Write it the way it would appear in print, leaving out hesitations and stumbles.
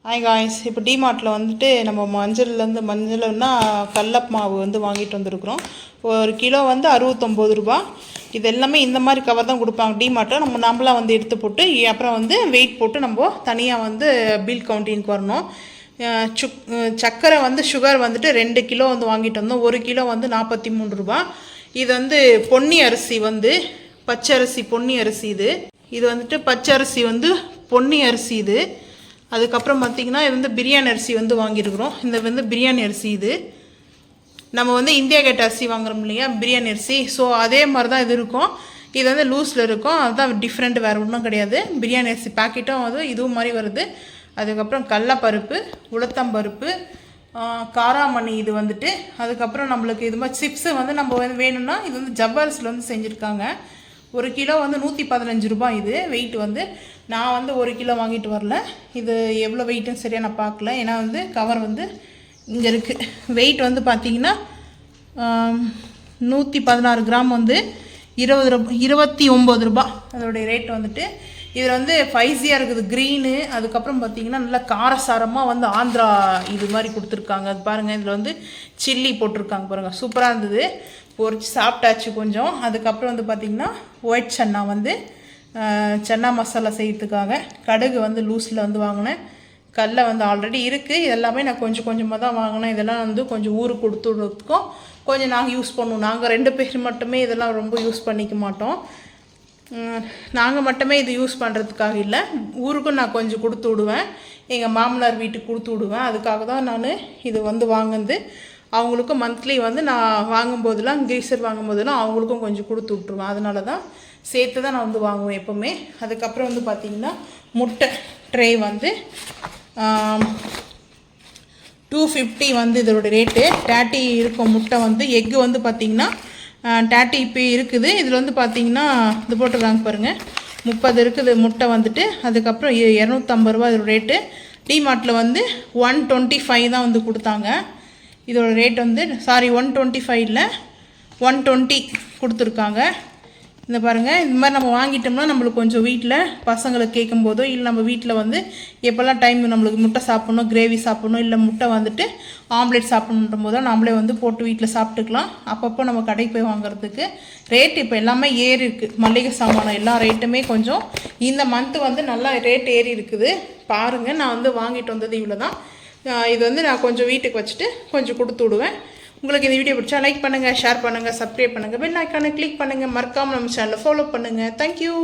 Hi guys, இப்போ டிமார்ட்டில் வந்துட்டு நம்ம மஞ்சள்னா கடலப் மாவு வந்து வாங்கிட்டு வந்திருக்கிறோம். ஒரு கிலோ வந்து 69 ரூபா. இது எல்லாமே இந்த மாதிரி கவர் தான் கொடுப்பாங்க டிமார்ட்டில். நம்மளாம் வந்து எடுத்து போட்டு அப்புறம் வந்து வெயிட் போட்டு நம்ம தனியாக வந்து பில் கவுண்டிங்க்கு வரணும். சர்க்கரை வந்து சுகர் வந்துட்டு 2 கிலோ வந்து வாங்கிட்டு வந்தோம். 1 கிலோ வந்து 43 ரூபா. இது வந்து பொன்னி அரிசி வந்து பச்சை அரிசி பொன்னி அரிசி. இது வந்துட்டு பச்சை அரிசி வந்து பொன்னி அரிசி. அதுக்கப்புறம் பார்த்திங்கன்னா இது வந்து பிரியாணி அரிசி வந்து வாங்கியிருக்கிறோம். இந்த வந்து பிரியாணி அரிசி. இது நம்ம வந்து இந்தியா கேட் அரிசி வாங்குறோம் இல்லையா, பிரியாணி அரிசி. ஸோ அதே மாதிரி தான் இது இருக்கும். இது வந்து லூஸில் இருக்கும். அதுதான் டிஃப்ரெண்ட், வேறு ஒன்றும் கிடையாது. பிரியாணி அரிசி பேக்கெட்டும் அது இதுவும் மாதிரி வருது. அதுக்கப்புறம் கடலப்பருப்பு, உளுத்தம்பருப்பு, காராமணி இது வந்துட்டு. அதுக்கப்புறம் நம்மளுக்கு இது மாதிரி சிப்ஸு வந்து நம்ம வந்து வேணும்னா இது வந்து ஜவ்வரிசியில் வந்து செஞ்சுருக்காங்க. 1 கிலோ வந்து 115 ரூபாய். இது வெயிட் வந்து நான் வந்து 1 கிலோ வாங்கிட்டு வரல. இது எவ்வளோ வெயிட்டுன்னு சரியாக நான் பார்க்கல, ஏன்னா வந்து கவர் வந்து இங்கே இருக்குது. வெயிட் வந்து பார்த்திங்கன்னா 116 கிராம் வந்து 29 ரூபா அதோடைய ரேட் வந்துட்டு. இதில் வந்து ஃபைஸியாக இருக்குது க்ரீனு. அதுக்கப்புறம் பார்த்திங்கன்னா நல்லா காரசாரமாக வந்து ஆந்திரா இது மாதிரி கொடுத்துருக்காங்க. அது பாருங்கள், இதில் வந்து சில்லி போட்டிருக்காங்க பாருங்கள், சூப்பராக இருந்தது. பொரிச்சு சாப்பிட்டாச்சு கொஞ்சம். அதுக்கப்புறம் வந்து பார்த்திங்கன்னா ஒயிட் சன்னா வந்து சன்னா மசாலா செய்கிறதுக்காக கடுகு வந்து லூஸில் வந்து வாங்கினேன். கடலை வந்து ஆல்ரெடி இருக்குது. இதெல்லாமே நான் கொஞ்சம் கொஞ்சமாக தான் வாங்கினேன். இதெல்லாம் வந்து கொஞ்சம் ஊருக்கு கொடுத்துட்றதுக்கும் கொஞ்சம் நாங்கள் யூஸ் பண்ணுவோம். நாங்கள் 2 பேர் மட்டுமே இதெல்லாம் ரொம்ப யூஸ் பண்ணிக்க மாட்டோம். நாங்கள் மட்டுமே இது யூஸ் பண்ணுறதுக்காக இல்லை, ஊருக்கும் நான் கொஞ்சம் கொடுத்து விடுவேன். எங்கள் மாமனார் வீட்டுக்கு கொடுத்து விடுவேன். அதுக்காக தான் நான் இது வந்து வாங்குறது. அவங்களுக்கும் மந்த்லி வந்து நான் வாங்கும்போதெல்லாம் கீசர் வாங்கும்போதெல்லாம் அவங்களுக்கும் கொஞ்சம் கொடுத்து விட்ருவேன். அதனால தான் சேர்த்து தான் நான் வந்து வாங்குவேன் எப்போவுமே. அதுக்கப்புறம் வந்து பார்த்திங்கன்னா முட்டை ட்ரே வந்து 250 வந்து இதோட ரேட்டு. 30 இருக்கும் முட்டை வந்து. எக்கு வந்து பார்த்திங்கன்னா 30 இப்போ இருக்குது. இதில் வந்து பார்த்திங்கன்னா இது போட்டுருக்காங்க பாருங்கள், 30 இருக்குது முட்டை வந்துட்டு. அதுக்கப்புறம் 250 ரூபா இதோட ரேட்டு. டிமார்ட்டில் வந்து 125 தான் வந்து கொடுத்தாங்க. இதோட ரேட் வந்து 125 இல்லை 120 கொடுத்துருக்காங்க. இந்த பாருங்கள், இந்த மாதிரி நம்ம வாங்கிட்டோம்னா நம்மளுக்கு கொஞ்சம் வீட்டில் பசங்களுக்கு கேட்கும்போதோ இல்லை நம்ம வீட்டில் வந்து எப்போல்லாம் டைம் நம்மளுக்கு முட்டை சாப்பிட்ணும், கிரேவி சாப்பிட்ணும், இல்லை முட்டை வந்துட்டு ஆம்லேட் சாப்பிட்ணுன்ற போதோ நம்மளே வந்து போட்டு வீட்டில் சாப்பிட்டுக்கலாம். அப்பப்போ நம்ம கடைக்கு போய் வாங்குறதுக்கு ரேட் இப்போ எல்லாமே ஏறி இருக்குது. மளிகை சாமானம் எல்லா ரேட்டுமே கொஞ்சம் இந்த மந்த்து வந்து நல்லா ரேட் ஏறி இருக்குது. பாருங்கள், நான் வந்து வாங்கிட்டு வந்தது இவ்வளோ தான். இது வந்து நான் கொஞ்சம் வீட்டுக்கு வச்சுட்டு கொஞ்சம் கொடுத்து விடுவேன். உங்களுக்கு இந்த வீடியோ பிடிச்சா லைக் பண்ணுங்கள், ஷேர் பண்ணுங்கள், சப்ஸ்கிரைப் பண்ணுங்கள், பெல் ஐக்கானை கிளிக் பண்ணுங்கள். மறக்காமல் நம்ம சேனலை ஃபாலோ பண்ணுங்கள். தேங்க்யூ.